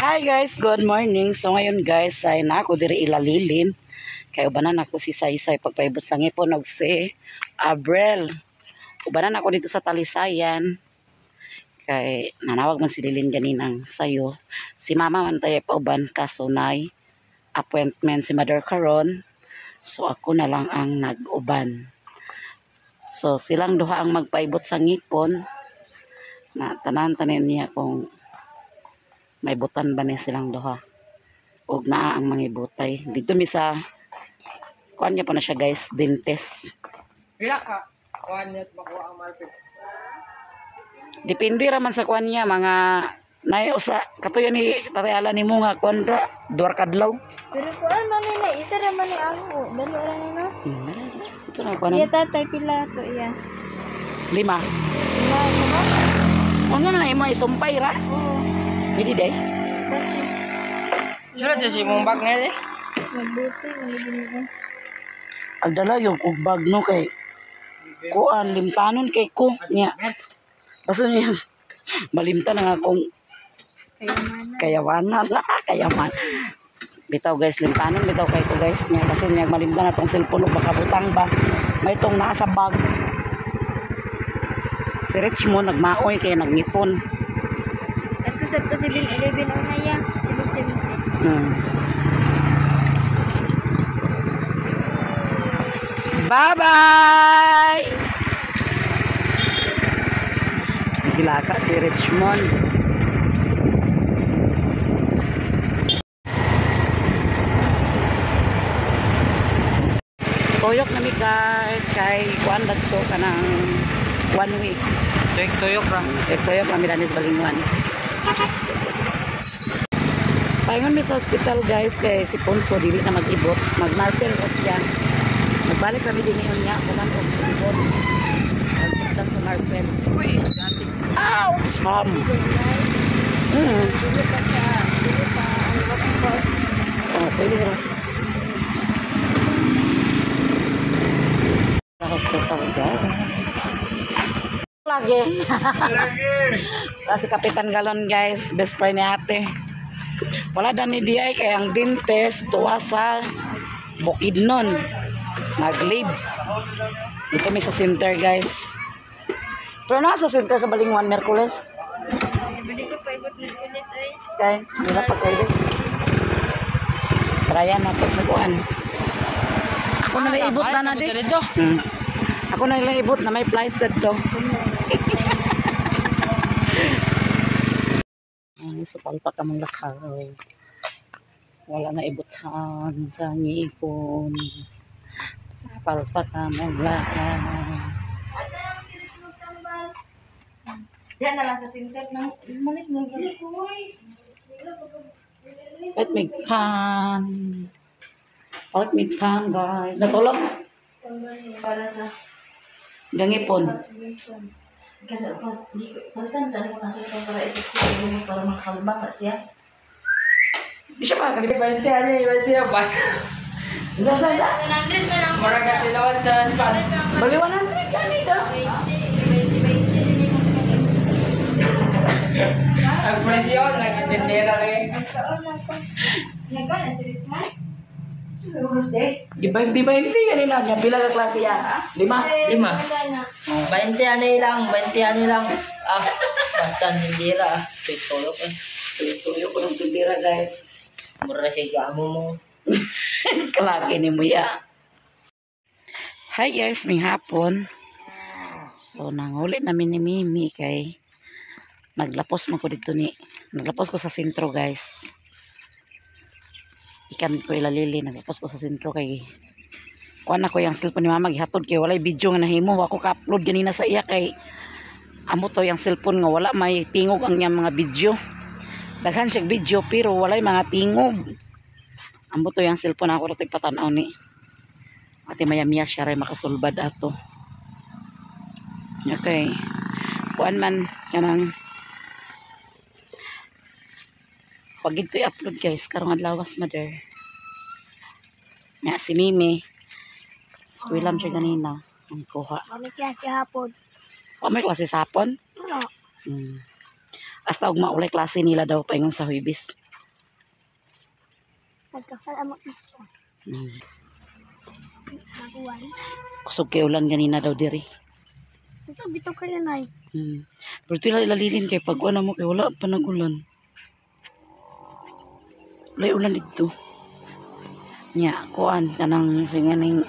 Hi guys, good morning. So ngayon guys ay nako diri ilalilin. Kay ubanan ako si Saysay pagpaibot sa ngipon og si Abrel. Ubanan ako dito sa Talisayan. Kay nanawag man si Lilin ganinang sayo. Si mama man tayo pauban kaso nay appointment si mother karon. So ako na lang ang nag-uban. So silang duha ang magpaibot sa ngipon. Na tanan-tanan niya kung may butan ba niya silang duha. Og naa ang mga butay. Dito mi sa kuan niya pa na siya guys, dentist. Pila ka? Kuan niya makuha ang market. Depende raman sa kuan niya mga nayo sa katuyo ni tatayala ni mo nga kuan ra duar kadlaw. Pero kuan man na isa ra man ni ako. Dali ra ni no. Ito na kuan. Iya tatay pila to iya. 5. Wala ko. Ano na imo isumpay ra? Oo. Pwede day. Kasi Sura si mong bag na magbuti man. Agdala yung og bag no kay kuan limtanon kay ko niya. Basta niya malimtan na nga akong kayawanan. Kayaman. Bitaw guys, limtanon bitaw kay ko guys niya kasi niya malimtan na tong cellphone baka butang ba. May itong nasa bag. Si Rich mo nagmaoy kaya nagnipon. Ato sa 7-11 ang naya. 7-7. Bye-bye! Gilaka si Richmond. Tuyok na mi guys kay kuan dagto kanang 1 week. tuyok ra. Tuyok kami danis Balingwan. Paingon mi sa hospital guys kay si Ponso dili na mag-ibot, mag-marker ko siya. Nagbalik kami din niya kuman og ibot. Pagsundan sa marker. Uy, dati. Ow! Sam! Oh, pwede rin. Sa hospital guys. Lagi. Kasi Kapitan Galon guys, best friend ni ate. Wala dan ni Diay kay ang dentist tuwa sa Bukidnon. Nag-leave. Dito may sa center guys. Pero nasa center sa Balingwan, Merkules. Bili ko paibot ni pulis ay. Okay, hindi pa pwede. Tryan natin sa kuhan. Ako na lang ibot na di. Ako na lang ibot na may flies dito. Ay, supal pa kamong lakaw. Wala na ibutan sa ngipon. Supal pa kamong lakaw. Diyan na lang sa center ng malit mo gali. Let me pan. Let me pan guys. Natulog? Para sa Gangipon. kada pa di palitan tani ko nasa ito para isip ko para makalma ka siya. Di siya pa kalibig. 20 ano, bas. Isa. 100 na lang. Mura ka tilawan pan. Baliwanan na ganito. 20. Ang presyon nagtindera rin. Nagkaon na ko. Nagkaon na si Richman? Di ba kanina niya? Pila ka klase yan? 5? 5. 20 ano lang. Ah, basta tindera. Tuyok eh. Tuyo ko ng tindira guys. Mura siya gamo mo. Kalaki ni Muya. Hi guys, may hapon. So nangulit namin ni Mimi kay naglapos mo ko dito ni. Naglapos ko sa sentro guys. Ikan ko ilalili, naglapos ko sa sentro kay kuan ako yung cellphone ni mama gihatod kay walay video nga nahimo ako ka-upload ganina sa iya kay amo to yung cellphone nga wala may tingog ang yang mga video. Daghan siya video pero walay mga tingog. Amo to yung cellphone ako ra patanaw ni. Ate maya-maya siya ray makasulbad ato. Okay. Kuan man kanang pag ito i-upload guys, karong adlawas mother. Nga si Mimi. Squilam siya ganina. Ang kuha. Kami klase hapon. May klase sa hapon? No. Hasta og maulay klase nila daw paingon sa Huibis. Nagkasalamat ito. Naguwan. Kusog kay ulan ganina daw diri. Ito, bito kayo na Pero tila ilalilin kay pag ano mo kay wala pa nagulan. Wala ulan dito. Nya, kuan kanang singaning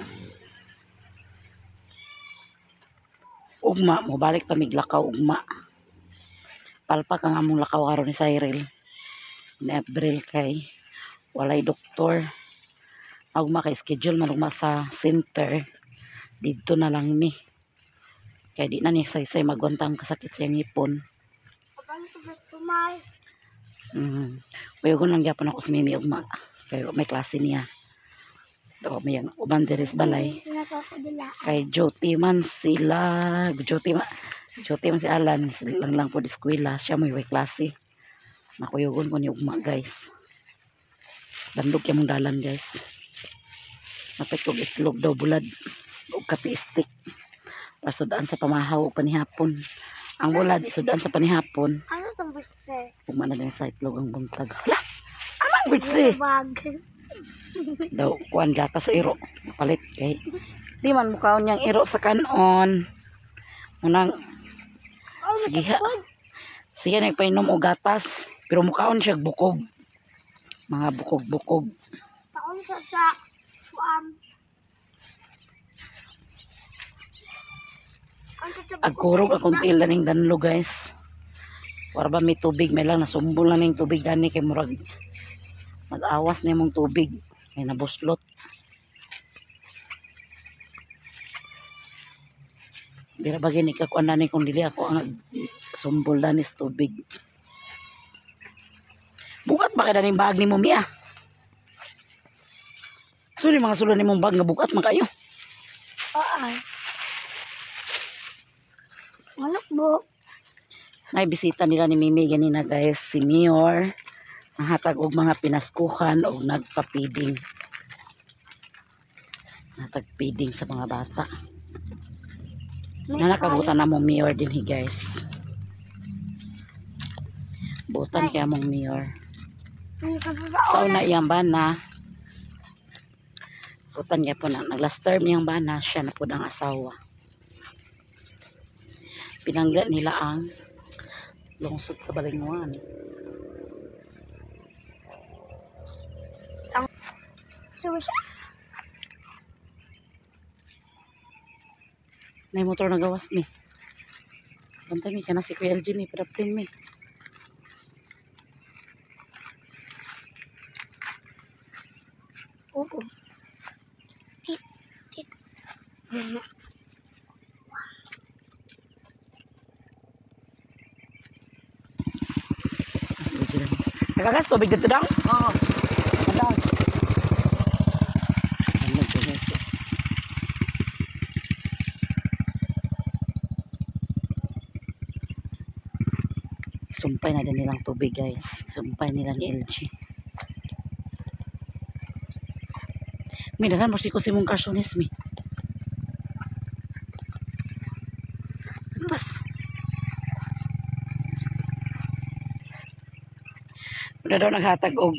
ugma mo balik pa miglakaw ugma. Palpa kang among lakaw karon ni Cyril. Ni April kay walay doktor. Ugma kay schedule malugma sa center. Dito na lang mi. Kaya di na niya say magwantang kasakit sa ngipon. Uyagon lang gyapon ako sa Mimi ugma. Kaya may klase niya. Daw may uban diri sa balay. Kay Joti man sila. Joti man si Alan. Silang lang po di eskwela. Siya may klase. Nakuyagon ko ni ugma guys. Bandog yung mong dalan guys. Napitog itlog daw bulad. O kape stick. Pasudaan sa pamahaw o panihapon. Ang bulad isudaan sa panihapon. Ano itong biste? Pumana din sa itlog ang buntag. Hala! Amang biste! Bag. Daw, kuhan gata sa iro. Palit kay. Di man mukhaon niyang iro sa kanon. Unang, sige ha. Sige nagpainom o gatas. Pero mukhaon siya bukog. Mga bukog-bukog. Taon siya sa Agkurog akong tila ning danlo guys. Para ba may tubig, may lang nasumbol na ning tubig gani kay murag mag-awas na mong tubig. May nabuslot. Dira ba gini kakuan na ni kung dili ako ang sumbol na ni sa tubig. Bukat ba kaya ning bag ni mo Mia? So ni mga sulod ni mong bag nga bukat man kayo. Oo. Manok bo. Naibisita nila ni Mimi ganina guys, si Mayor. Nahatag og mga pinaskuhan o nagpa-feeding. Natag feeding sa mga bata. Na nakabutan na mong Mayor din guys. Butan kaya mong Mayor. Sa una iyang bana. Butan niya po na. Nag-last term niyang bana. Siya na po ang asawa. Pinangga nila ang lungsod sa Balinguan. May motor na gawas mi. Bantay mi kana si Kuya LG mi para plin mi. Oo. Nagagas tubig dito daw? Oo. Nagagas. Sumpay na din nilang tubig guys. Sumpay nila ni LG. May dagan mo si mong karsonis mi. Pas. Una daw naghatag og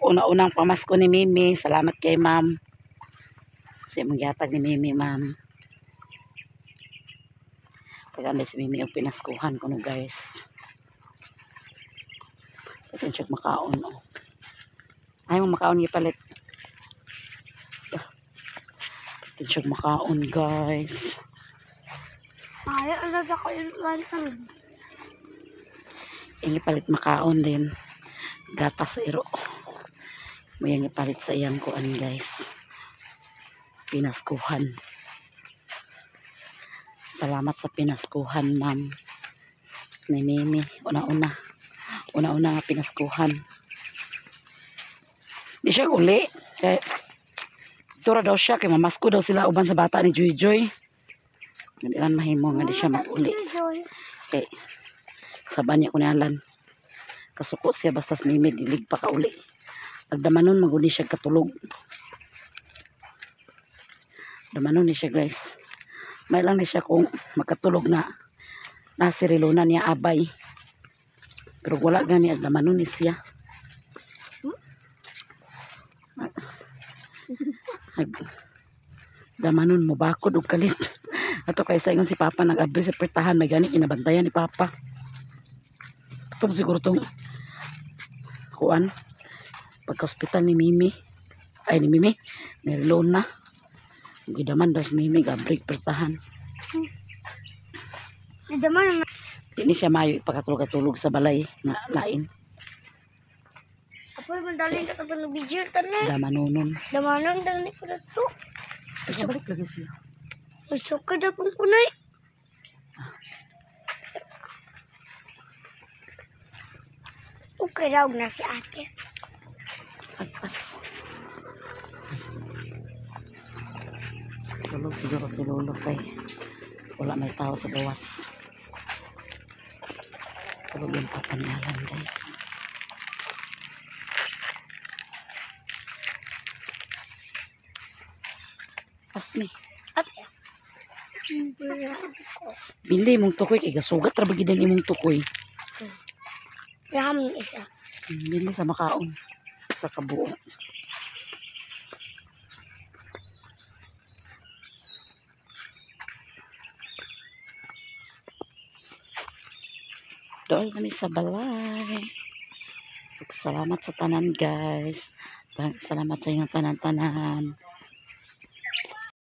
una-unang pamasko ni Mimi. Salamat kay ma'am. Kasi maghatag ni Mimi ma'am. Tagaan si Mimi og pinaskuhan ko no guys. Ito siya makaon o. Ay mo makaon gipalit. Ito siya makaon guys. Ay, ano sa ko yung lantan? Yung ipalit makaon din. Gatas sa iro. May yung ipalit sa iyang kuan guys. Pinaskuhan. Salamat sa pinaskuhan ma'am. Ni Mimi. Una-una nga pinaskuhan. Di siya uli. Kaya tura daw siya. Kaya mamasko daw sila uban sa bata ni Joy Joy. Hindi lang mahimo nga di siya mag-uli. Okay. Saban niya ko ni Alan. Kasuko siya basta Mimi dilig pa ka uli. Agdamanon maguni siya katulog. Damanon ni siya guys. May lang ni siya kung makatulog na nasirilunan niya abay. Pero wala gani agdamanon ni siya. Damanon mo bakod og kalit. Ato kay sa ingon si Papa nag-abri sa pertahan may gani kinabantayan ni Papa. Ito siguro tong kuan pagka-hospital ni Mimi. Ay ni Mimi, ni Lona. Gidaman daw si Mimi gabri pertahan. Daman Dini siya mayo ipakatulog-tulog sa balay na lain. Apo mandalin ka katulog bijil tanay. Damanon. Damanon dali ko to. Ay, balik lagi siya. Usok ka da pun kunay. Okay raw na si ate. Agpas. Tulog siguro si Lolo kay wala may tao sa gawas. Tulog yung papanalan guys. Pasmi. Ate. Bili mong tukoy kay gasugat ra bagid ang imong tukoy. Ram isa. Bili sa makaon sa kabuo. Doon kami sa balay. Salamat sa tanan guys. Salamat sa inyong tanan-tanan.